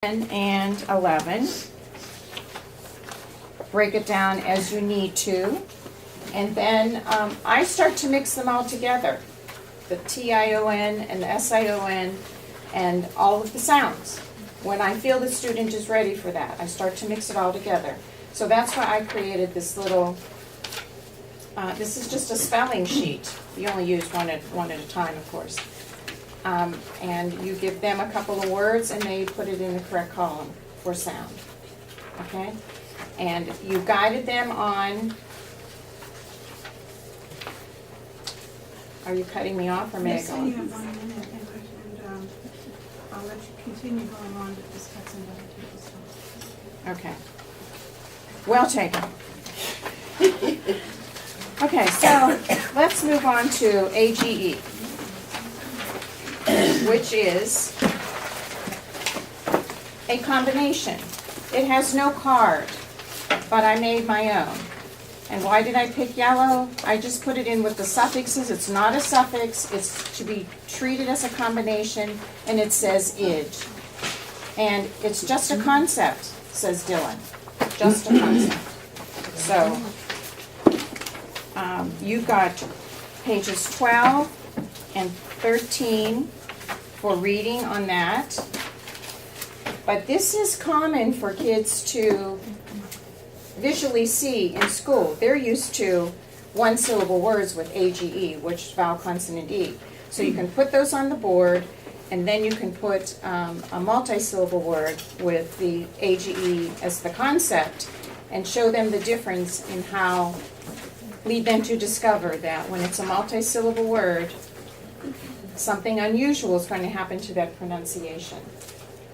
and 11. Break it down as you need to. And then I start to mix them all together. The T-I-O-N and the S-I-O-N and all of the sounds. When I feel the student is ready for that, I start to mix it all together. So that's why I created this little, this is just a spelling sheet. You only use one at a time, of course. And you give them a couple of words and they put it in the correct column for sound. Okay? And you guided them on, are you cutting me off or may I go on? You have 1 minute and I'll let you continue going on to discuss some other people's stuff. Okay. Well taken. Okay, so let's move on to AGE, which is a combination. It has no card, but I made my own. And why did I pick yellow? I just put it in with the suffixes. It's not a suffix. It's to be treated as a combination, and it says "id." And it's just a concept, says Dylan. Just a concept. So you've got pages 12 and 13 for reading on that. But this is common for kids to visually see in school. They're used to one-syllable words with AGE, which is vowel, consonant, E. So you can put those on the board, and then you can put a multi-syllable word with the AGE as the concept, and show them the difference in how, lead them to discover that when it's a multi-syllable word, something unusual is going to happen to that pronunciation.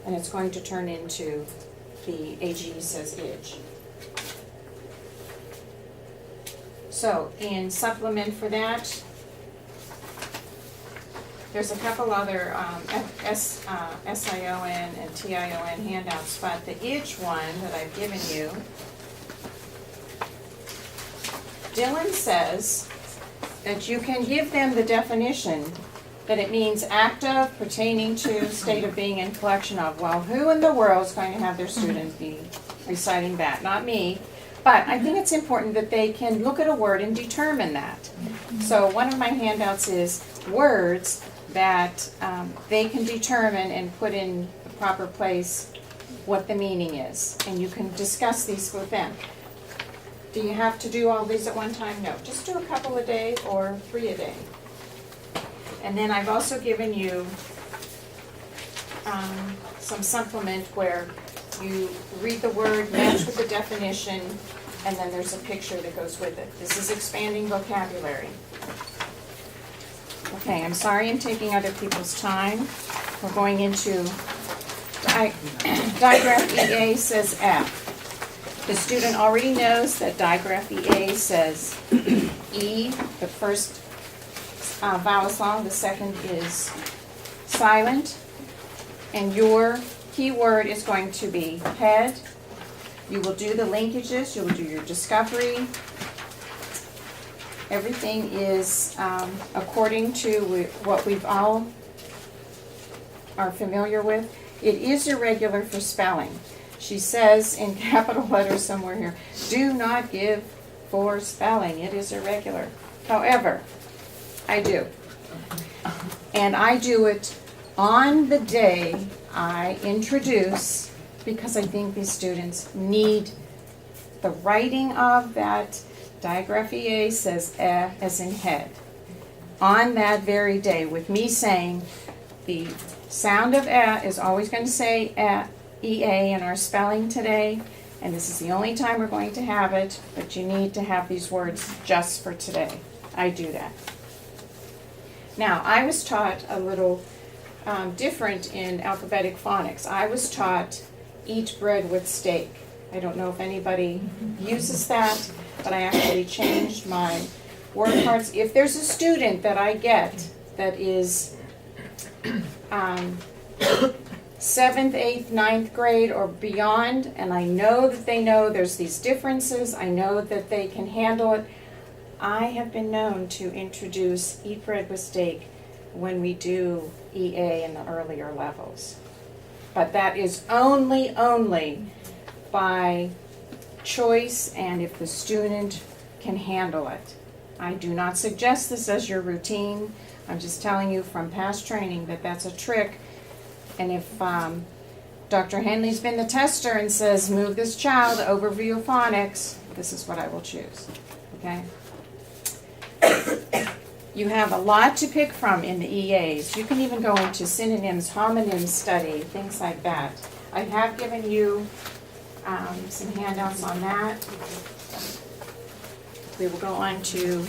And it's going to turn into the AGE says "idge." So in supplement for that, there's a couple other S-I-O-N and T-I-O-N handouts, but the "idge" one that I've given you, Dylan says that you can give them the definition that it means act of, pertaining to, state of being, and collection of. Well, who in the world is going to have their student be reciting that? Not me. But I think it's important that they can look at a word and determine that. So one of my handouts is words that they can determine and put in the proper place what the meaning is. And you can discuss these with them. Do you have to do all these at one time? No. Just do a couple a day or 3 a day. And then I've also given you some supplement where you read the word, match with the definition, and then there's a picture that goes with it. This is expanding vocabulary. Okay, I'm sorry I'm taking other people's time. We're going into digraph EA says F. The student already knows that digraph EA says E, the first vowel song, the second is silent, and your key word is going to be head. You will do the linkages, you will do your discovery. Everything is according to what we've all are familiar with. It is irregular for spelling. She says in capital letters somewhere here, do not give for spelling. It is irregular. However, I do. And I do it on the day I introduce, because I think these students need the writing of that. Digraph EA says eh as in head. On that very day, with me saying the sound of eh is always going to say EA in our spelling today, and this is the only time we're going to have it, but you need to have these words just for today. I do that. Now, I was taught a little different in alphabetic phonics. I was taught eat bread with steak. I don't know if anybody uses that, but I actually changed my word cards. If there's a student that I get that is 7th, 8th, 9th grade or beyond, and I know that they know there's these differences, I know that they can handle it, I have been known to introduce eat bread with steak when we do EA in the earlier levels. But that is only by choice and if the student can handle it. I do not suggest this as your routine. I'm just telling you from past training that that's a trick. And if Dr. Henley's been the tester and says, move this child over phonics, this is what I will choose, okay? You have a lot to pick from in the EAs. You can even go into synonyms, homonyms study, things like that. I have given you some handouts on that. We will go on to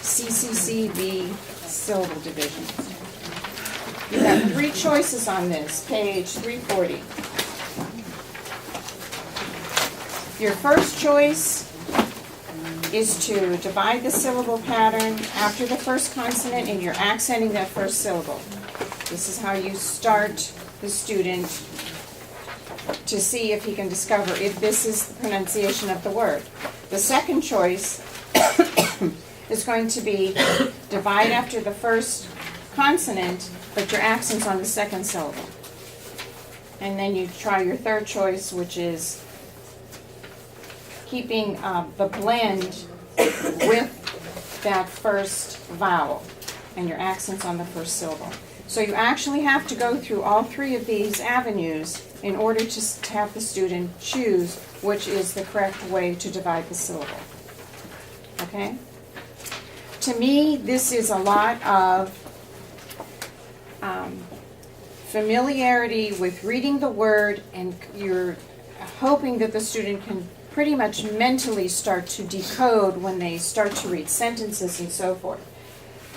CCCV syllable divisions. You have 3 choices on this, page 340. Your first choice is to divide the syllable pattern after the first consonant and you're accenting that first syllable. This is how you start the student to see if he can discover if this is the pronunciation of the word. The second choice is going to be divide after the first consonant, but your accent's on the second syllable. And then you try your third choice, which is keeping the blend with that first vowel and your accents on the first syllable. So you actually have to go through all 3 of these avenues in order to have the student choose which is the correct way to divide the syllable. Okay? To me, this is a lot of familiarity with reading the word, and you're hoping that the student can pretty much mentally start to decode when they start to read sentences and so forth.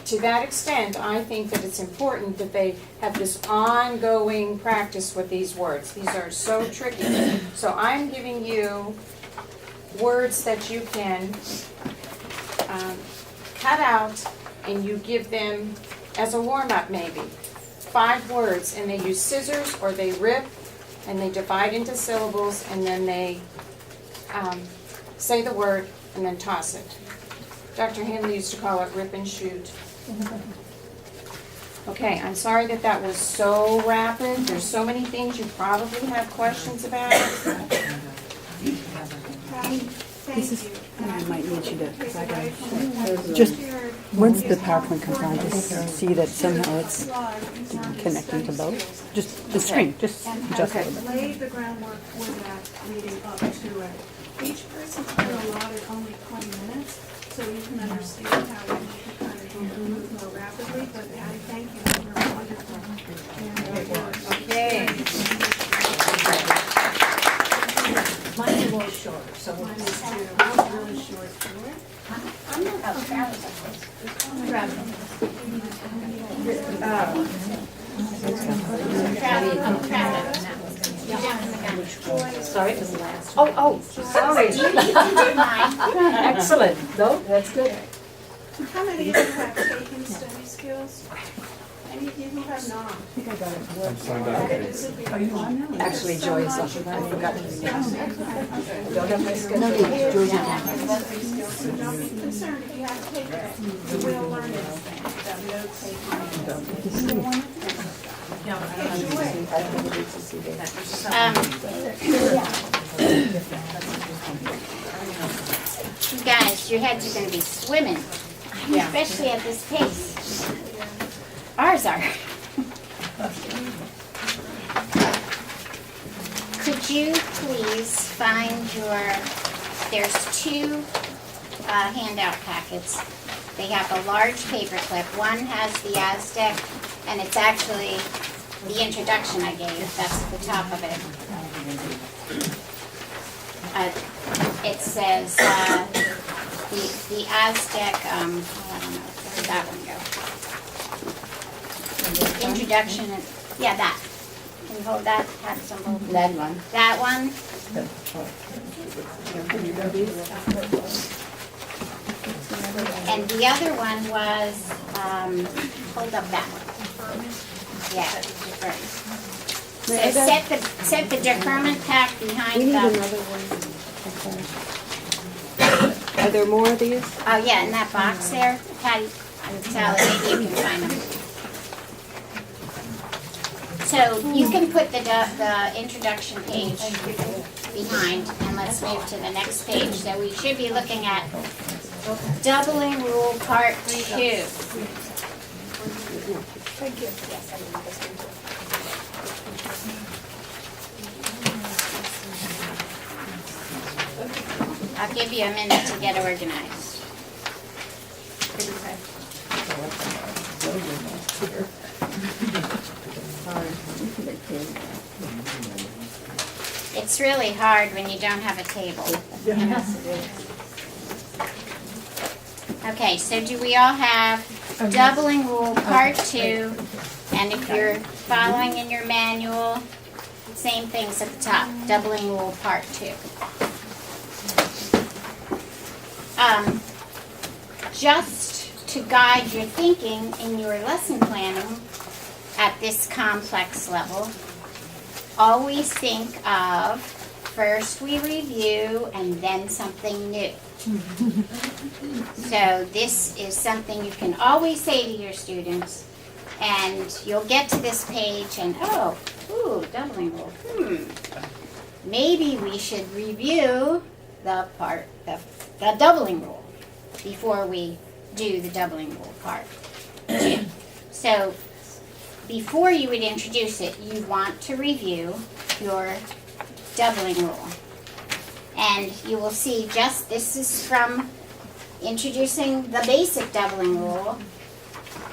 To that extent, I think that it's important that they have this ongoing practice with these words. These are so tricky. So I'm giving you words that you can cut out and you give them as a warm-up maybe. 5 words, and they use scissors or they rip and they divide into syllables and then they say the word and then toss it. Dr. Henley used to call it rip and shoot. Okay, I'm sorry that that was so rapid. There's so many things you probably have questions about. Thank you. I might need you to, because I got just, once the PowerPoint comes on, just see that somehow it's connecting to both. Just the screen, just a little bit. Lay the groundwork for that leading up to it. Each person's been allotted only 20 minutes, so you can understand how we need to kind of move more rapidly, but Patty, thank you, you were wonderful. And, Okay. Mine's a little shorter, so we'll mine do is too. Mine's really short. I'm not proud of Sorry, it was the last. Oh, sorry. You did mine. Excellent, no, that's good. How many of you have taken study skills? Any of you who have not? I'm signed up. Actually, Joy is up, I forgot to. Don't have my schedule. So don't be concerned if you haven't taken it. You will learn it. That note taking. You guys, your heads are gonna be swimming, especially at this pace. Ours are. Could you please find there's 2 handout packets. They have a large paper clip. One has the Aztec, and it's actually the introduction I gave. That's the top of it. It says the Aztec. I don't know. Where did that one go? Introduction. Yeah, that. Can you hold that? Have some hold That one. that one. And the other one was, hold up that one. Yeah. So set the deferment pack behind We need the, another one. Are there more of these? oh yeah, in that box there. Patty, Sally, maybe you can find them. So you can put the introduction page behind, and let's move to the next page. So we should be looking at doubling rule part 2. I'll give you a minute to get organized. It's really hard when you don't have a table. Okay, so do we all have doubling rule part 2? And if you're following in your manual, same things at the top, doubling rule part 2. Just to guide your thinking in your lesson planning at this complex level, always think of first we review and then something new. So this is something you can always say to your students, and you'll get to this page and, doubling rule. Maybe we should review the doubling rule before we do the doubling rule part 2. So before you would introduce it, you want to review your doubling rule. And you will see this is from introducing the basic doubling rule.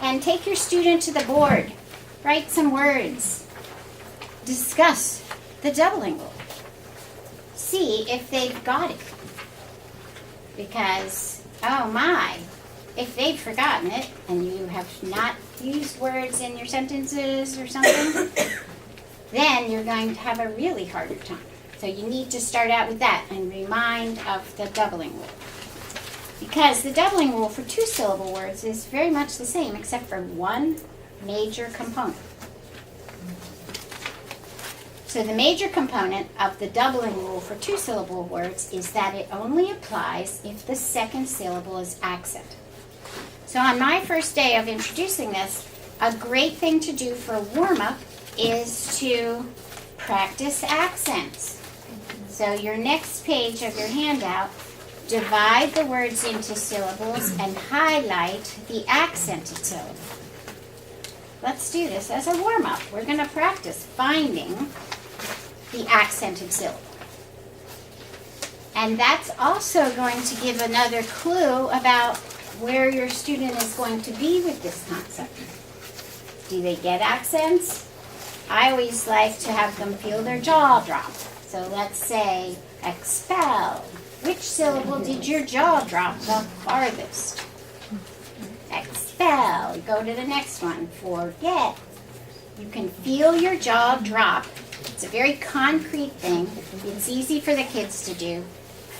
And take your student to the board. Write some words. Discuss the doubling rule. See if they've got it. Because, oh my, if they've forgotten it and you have not used words in your sentences or something, then you're going to have a really harder time. So you need to start out with that and remind of the doubling rule. Because the doubling rule for 2-syllable words is very much the same except for one major component. So the major component of the doubling rule for 2-syllable words is that it only applies if the second syllable is accent. So on my first day of introducing this, a great thing to do for warm-up is to practice accents. So your next page of your handout, divide the words into syllables and highlight the accented syllable. Let's do this as a warm-up. We're going to practice finding the accented syllable. And that's also going to give another clue about where your student is going to be with this concept. Do they get accents? I always like to have them feel their jaw drop. So let's say expel. Which syllable did your jaw drop the farthest? Expel. Go to the next one. Forget. You can feel your jaw drop. It's a very concrete thing. It's easy for the kids to do.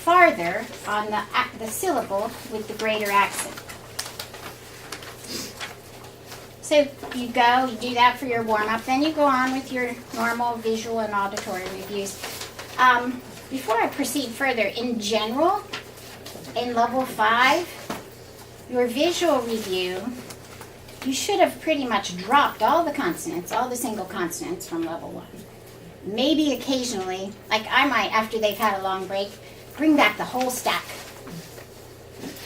Farther on the syllable with the greater accent. So you do that for your warm-up. Then you go on with your normal visual and auditory reviews. Before I proceed further, in general, in level 5, your visual review, you should have pretty much dropped all the consonants, all the single consonants from level 1. Maybe occasionally, like I might, after they've had a long break, bring back the whole stack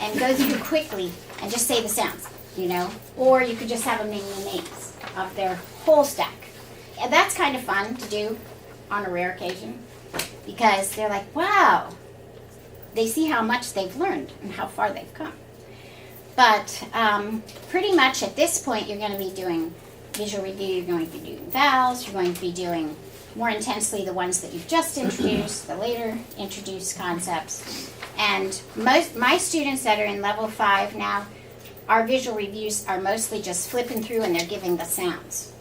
and go through quickly and just say the sounds, Or you could just have them name the names of their whole stack. And that's kind of fun to do on a rare occasion because they're like, wow, they see how much they've learned and how far they've come. But pretty much at this point, you're going to be doing visual review, you're going to be doing vowels, you're going to be doing more intensely the ones that you've just introduced, the later introduced concepts. And my students that are in level 5 now, our visual reviews are mostly just flipping through and they're giving the sounds.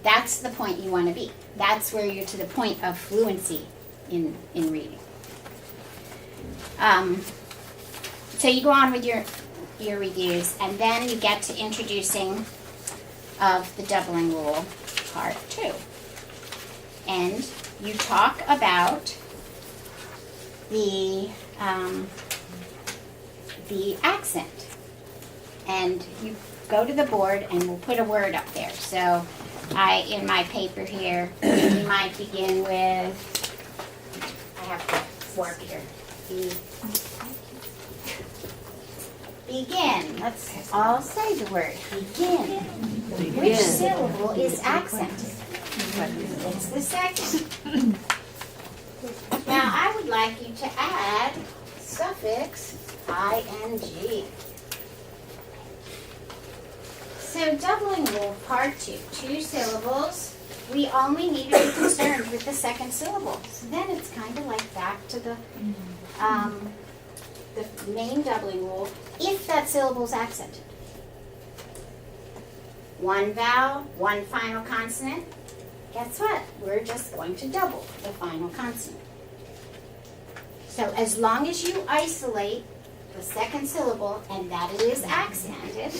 That's the point you want to be. That's where you're to the point of fluency in reading. So you go on with your reviews, and then you get to introducing of the doubling rule, part 2. And you talk about the accent. And you go to the board and we'll put a word up there. So in my paper here, we might begin with, I have to work here. Begin. Let's all say the word begin. Which syllable is accented? It's the second. Now, I would like you to add suffix ing. So, doubling rule, part 2. 2 syllables. We only need to be concerned with the second syllable. So then it's kind of like back to the main doubling rule, if that syllable is accented. One vowel, one final consonant. Guess what? We're just going to double the final consonant. So as long as you isolate the second syllable and that it is accented,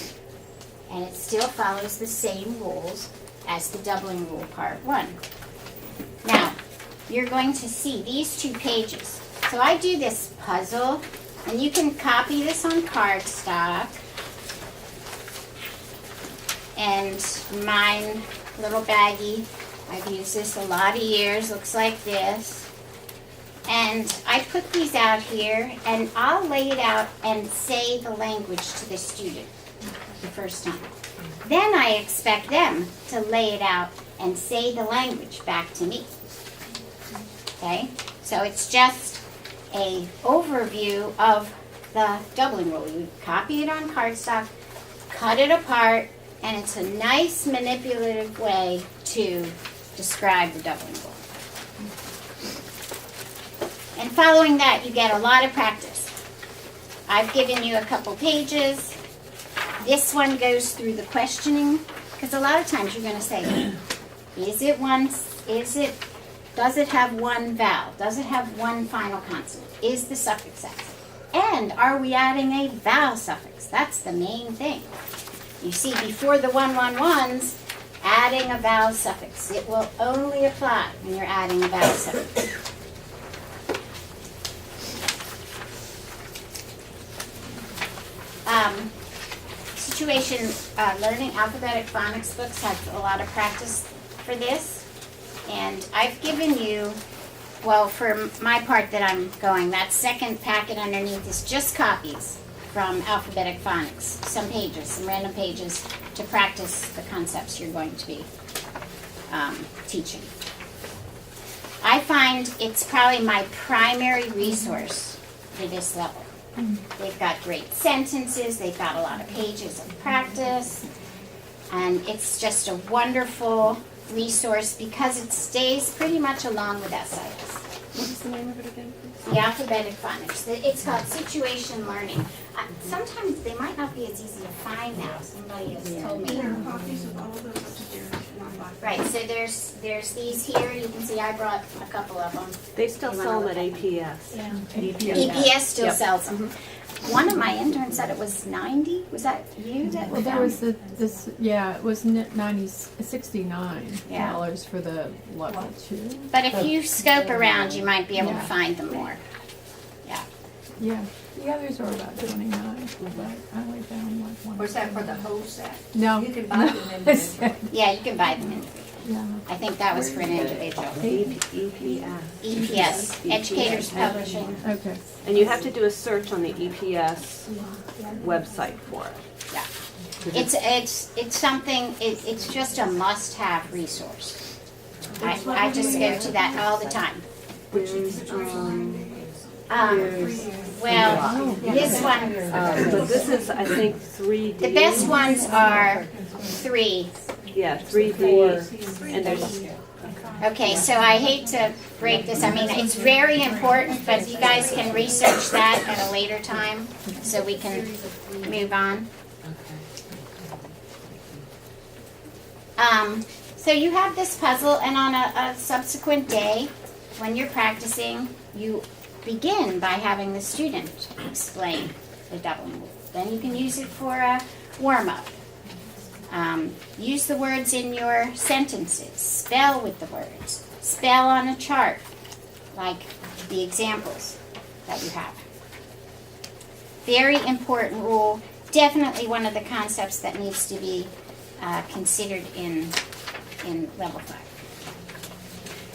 and it still follows the same rules as the doubling rule part 1. Now, you're going to see these 2 pages. So I do this puzzle, and you can copy this on cardstock. And mine, little baggie, I've used this a lot of years, looks like this. And I put these out here, and I'll lay it out and say the language to the student the first time. Then I expect them to lay it out and say the language back to me. Okay? So it's just an overview of the doubling rule. You copy it on cardstock, cut it apart, and it's a nice manipulative way to describe the doubling rule. And following that, you get a lot of practice. I've given you a couple pages. This one goes through the questioning, because a lot of times you're going to say, does it have one vowel? Does it have one final consonant? Is the suffix accent? And are we adding a vowel suffix? That's the main thing. You see, before the 111s, adding a vowel suffix. It will only apply when you're adding a vowel suffix. Situation learning alphabetic phonics books have a lot of practice for this. And I've given you, well, for my part that I'm going, that second packet underneath is just copies from alphabetic phonics. Some pages, some random pages to practice the concepts you're going to be teaching. I find it's probably my primary resource for this level. They've got great sentences, they've got a lot of pages of practice, and it's just a wonderful resource because it stays pretty much along with SIS. What's the name of it again, please? The alphabetic phonics. It's called situation learning. Sometimes they might not be as easy to find now. Somebody has told me. There are copies of all those materials online. Right, so there's these here. You can see I brought a couple of them. They still sell them at APS. EPS still Yep. sells them. One of my interns said it was 90. Was that you that Well, there found? was it was $69 Yeah. for the level 2. But if you scope around, you might be able to find them more. Yeah, the others are about 29, but I only found like one. Was that for the whole set? No. You can buy them individually. Yeah, you can buy them individually. Yeah. I think that was for an individual. EPS. EPS, Educators Publishing. Okay. And you have to do a search on the EPS website for it. Yeah. 'Cause It's something, it's just a must-have resource. I just go to that all the time. Well, this one, but this is, I think, 3D. the best ones are 3. Yeah, 3D. And there's, Okay, so I hate to break this. I mean, it's very important, but you guys can research that at a later time so we can move on. So you have this puzzle, and on a subsequent day, when you're practicing, you begin by having the student explain the doubling rule. Then you can use it for a warm-up. Use the words in your sentences. Spell with the words. Spell on a chart, like the examples that you have. Very important rule. Definitely one of the concepts that needs to be considered in in level 5.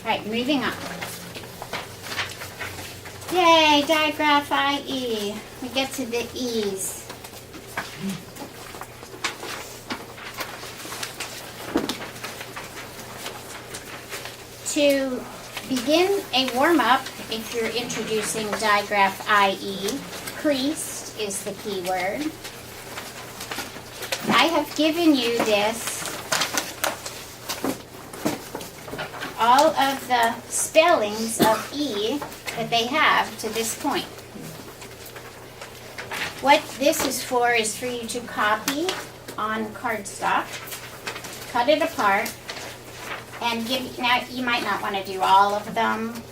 All right, moving on. Yay, digraph IE. We get to the E's. To begin a warm-up, if you're introducing digraph IE, priest is the key word. I have given you this, all of the spellings of E that they have to this point. What this is for you to copy on cardstock, cut it apart, and give, now you might not want to do all of them,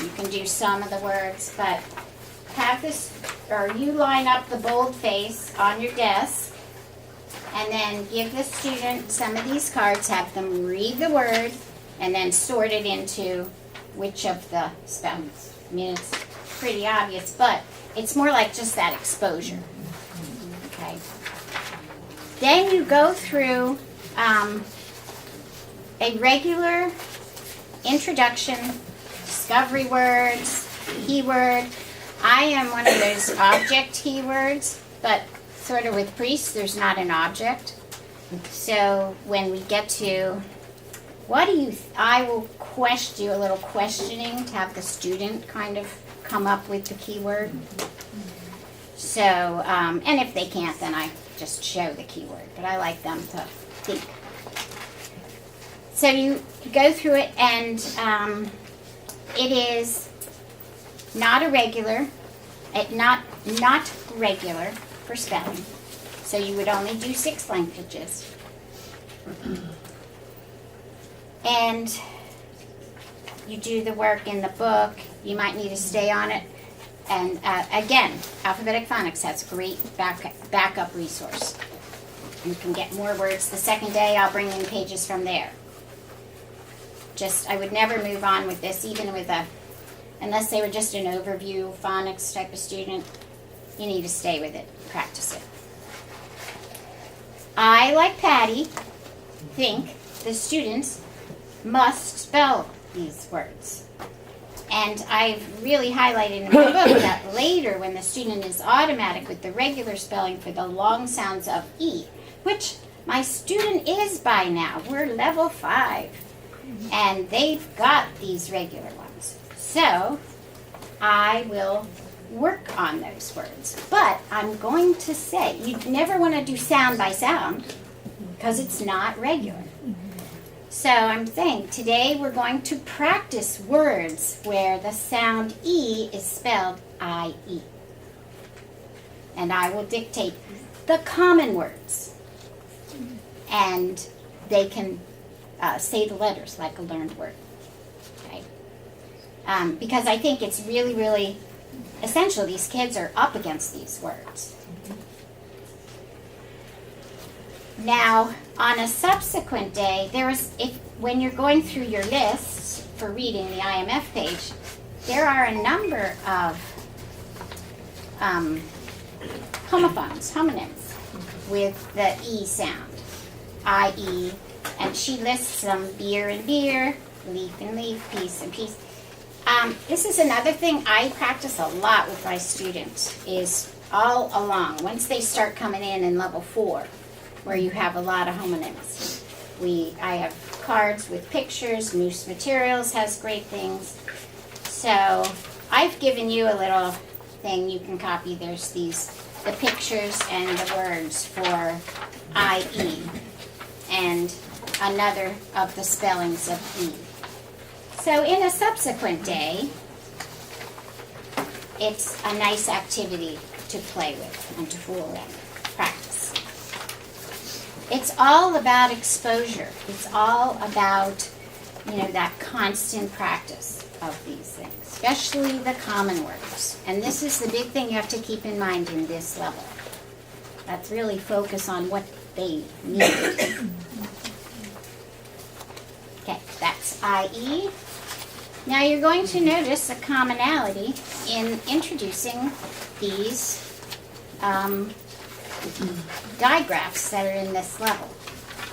you can do some of the words, but have this, or you line up the boldface on your desk, and then give the student some of these cards, have them read the word, and then sort it into which of the spellings. I mean, it's pretty obvious, but it's more like just that exposure. Okay. Then you go through a regular introduction, discovery words, keyword. I am one of those object keywords, but sort of with priest, there's not an object. So when we get to, what do you, I will question, do a little questioning to have the student kind of come up with the keyword. So, and if they can't, then I just show the keyword, but I like them to think. So you go through it, and it is not irregular, not regular for spelling. So you would only do 6 languages. And you do the work in the book. You might need to stay on it. And again, Alphabetic Phonics has a great backup resource. You can get more words the second day. I'll bring in pages from there. I would never move on with this, even with unless they were just an overview phonics type of student. You need to stay with it, practice it. I, like Patty, think the students must spell these words. And I've really highlighted in my book that later, when the student is automatic with the regular spelling for the long sounds of E, which my student is by now. We're level 5. And they've got these regular ones. So I will work on those words. But I'm going to say, you never want to do sound by sound because it's not regular. So I'm saying today we're going to practice words where the sound E is spelled I-E. And I will dictate the common words. And they can say the letters like a learned word. Okay? Because I think it's really, really essential. These kids are up against these words. Now, on a subsequent day, when you're going through your lists for reading the IMF page, there are a number of homonyms with the E sound, I-E, and she lists them: beer and beer, leaf and leaf, piece and piece. This is another thing I practice a lot with my students, is all along, once they start coming in level 4, where you have a lot of homonyms. I have cards with pictures. Moose Materials has great things. So I've given you a little thing you can copy. There's the pictures and the words for I-E, and another of the spellings of E. So in a subsequent day, it's a nice activity to play with and to fool around with, practice. It's all about exposure. It's all about, that constant practice of these things, especially the common words. And this is the big thing you have to keep in mind in this level. Let's really focus on what they need. Okay, that's IE. Now you're going to notice a commonality in introducing these digraphs that are in this level,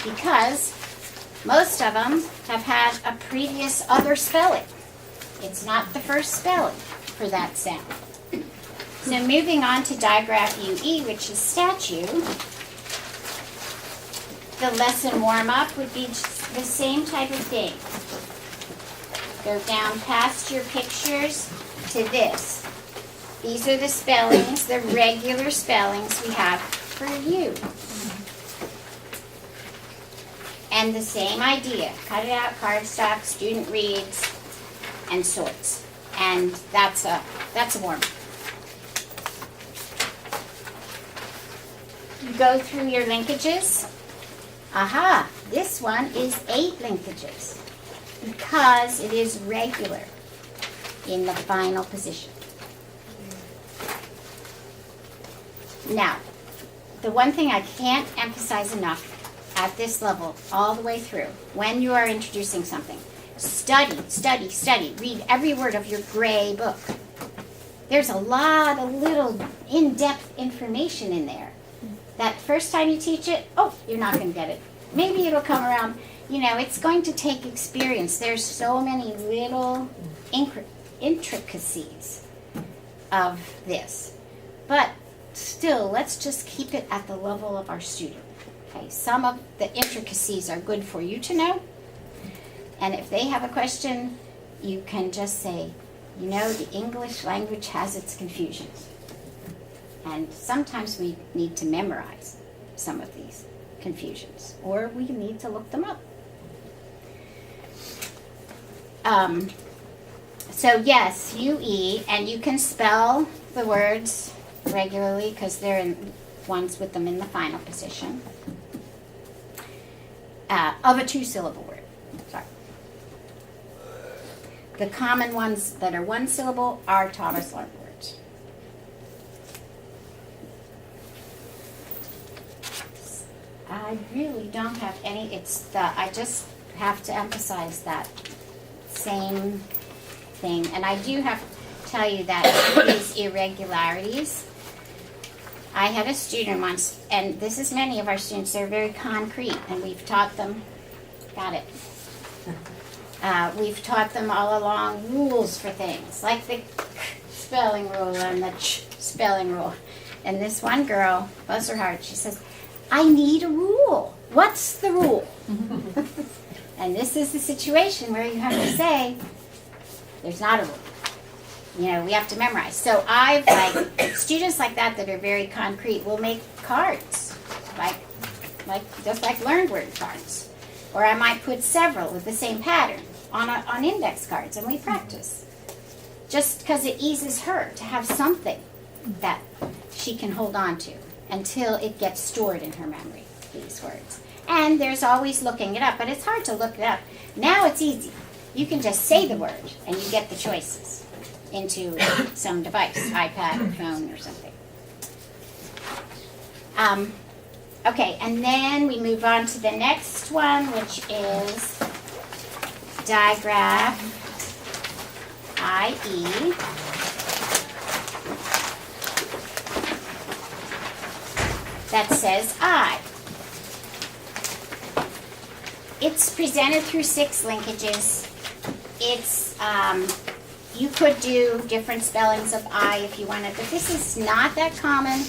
because Most of them have had a previous other spelling. It's not the first spelling for that sound. So moving on to digraph UE, which is statue, the lesson warm-up would be just the same type of thing. Go down past your pictures to this. These are the spellings, the regular spellings we have for you. And the same idea, cut it out, cardstock, student reads, and sorts. And that's a warm-up. You go through your linkages. Aha, this one is 8 linkages because it is regular in the final position. Now, the one thing I can't emphasize enough at this level, all the way through, when you are introducing something, study, study, study. Read every word of your gray book. There's a lot of little in-depth information in there. That first time you teach it, oh, you're not going to get it. Maybe it'll come around. You know, it's going to take experience. There's so many little intricacies of this. But still, let's just keep it at the level of our student. Okay, some of the intricacies are good for you to know. And if they have a question, you can just say, you know, the English language has its confusions. And sometimes we need to memorize some of these confusions, or we need to look them up. So yes, UE, and you can spell the words regularly because they're in ones with them in the final position. Of a 2-syllable word. Sorry. The common ones that are 1 syllable are taught as learned words. I really don't have any. I just have to emphasize that same thing. And I do have to tell you that these irregularities, I had a student once, and this is many of our students, they're very concrete, and we've taught them, we've taught them all along rules for things, like the spelling rule and the spelling rule. And this one girl, bless her heart, she says, I need a rule. What's the rule? And this is the situation where you have to say, there's not a rule. You know, we have to memorize. So I've, students like that are very concrete will make cards, just like learned word cards. Or I might put several with the same pattern on index cards, and we practice. Just because it eases her to have something that she can hold on to until it gets stored in her memory, these words. And there's always looking it up, but it's hard to look it up. Now it's easy. You can just say the word, and you get the choices into some device, iPad or phone or something. Okay, and then we move on to the next one, which is digraph IE. That says I. It's presented through 6 linkages. It's, you could do different spellings of I if you wanted, but this is not that common.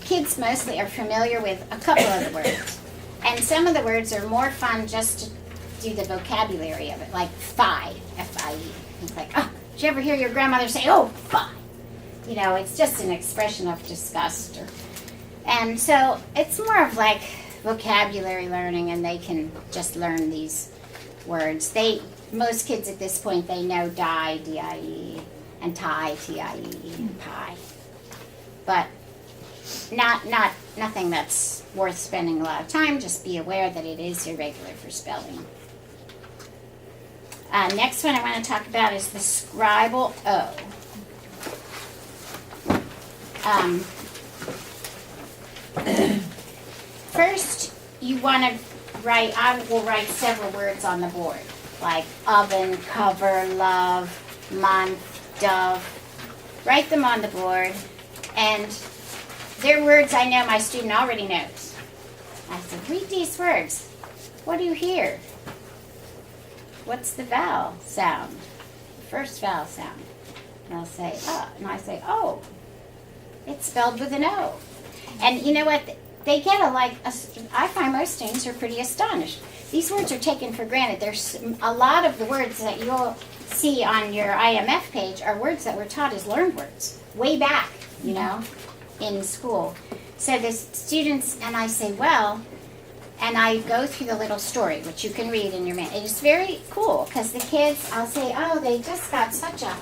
Kids mostly are familiar with a couple of the words. And some of the words are more fun just to do the vocabulary of it, like fi, F-I-E. It's like, oh, did you ever hear your grandmother say, oh, fi? You know, it's just an expression of disgust. And so it's more of like vocabulary learning, and they can just learn these words. Most kids at this point, they know die, D-I-E, and tie, T-I-E, and pie. But nothing that's worth spending a lot of time. Just be aware that it is irregular for spelling. Next one I want to talk about is the scribal O. First, you want to write, I will write several words on the board, like oven, cover, love, month, dove. Write them on the board, and they're words I know my student already knows. I said, read these words. what do you hear? What's the vowel sound? The first vowel sound. And I'll say, and I say, oh, it's spelled with an O. And you know what? They get I find most students are pretty astonished. These words are taken for granted. There's a lot of the words that you'll see on your IMF page are words that were taught as learned words way back, in school. So the students, and I say, well, and I go through the little story, which you can read in your man. It is very cool because the kids, I'll say, oh, they just got such a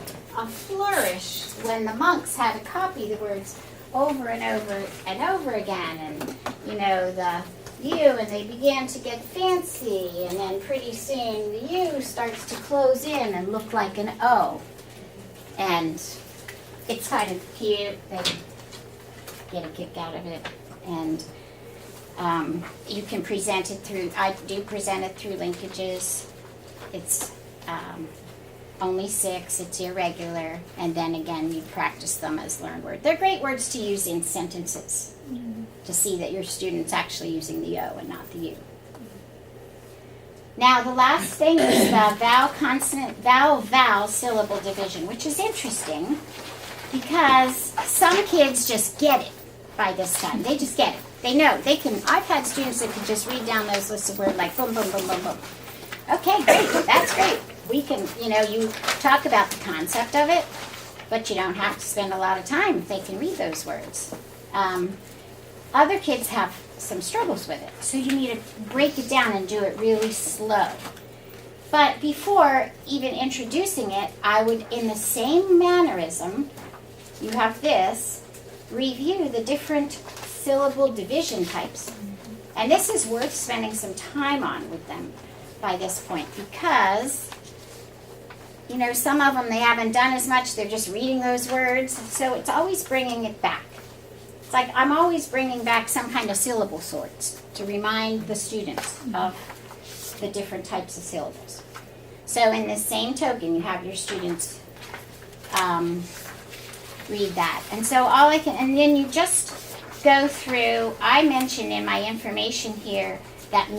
flourish when the monks had to copy the words over and over and over again, and the U, and they began to get fancy, and then pretty soon the U starts to close in and look like an O, and it's kind of cute. They get a kick out of it, and you can present it through. I do present it through linkages. It's only 6, it's irregular, and then again you practice them as learned words. They're great words to use in sentences to see that your student's actually using the O and not the U. Now the last thing is the vowel syllable division, which is interesting because some kids just get it by this time. They just get it. They know. They can. I've had students that can just read down those lists of words like boom, boom, boom, boom, boom. Okay, great. That's great. We can, you talk about the concept of it, but you don't have to spend a lot of time if they can read those words. Other kids have some struggles with it, so you need to break it down and do it really slow. But before even introducing it, I would, in the same mannerism, you have this, review the different syllable division types. And this is worth spending some time on with them by this point because some of them they haven't done as much, they're just reading those words, so it's always bringing it back. It's like I'm always bringing back some kind of syllable sorts to remind the students of the different types of syllables. So in the same token, you have your students read that. And so and then you just go through, I mentioned in my information here that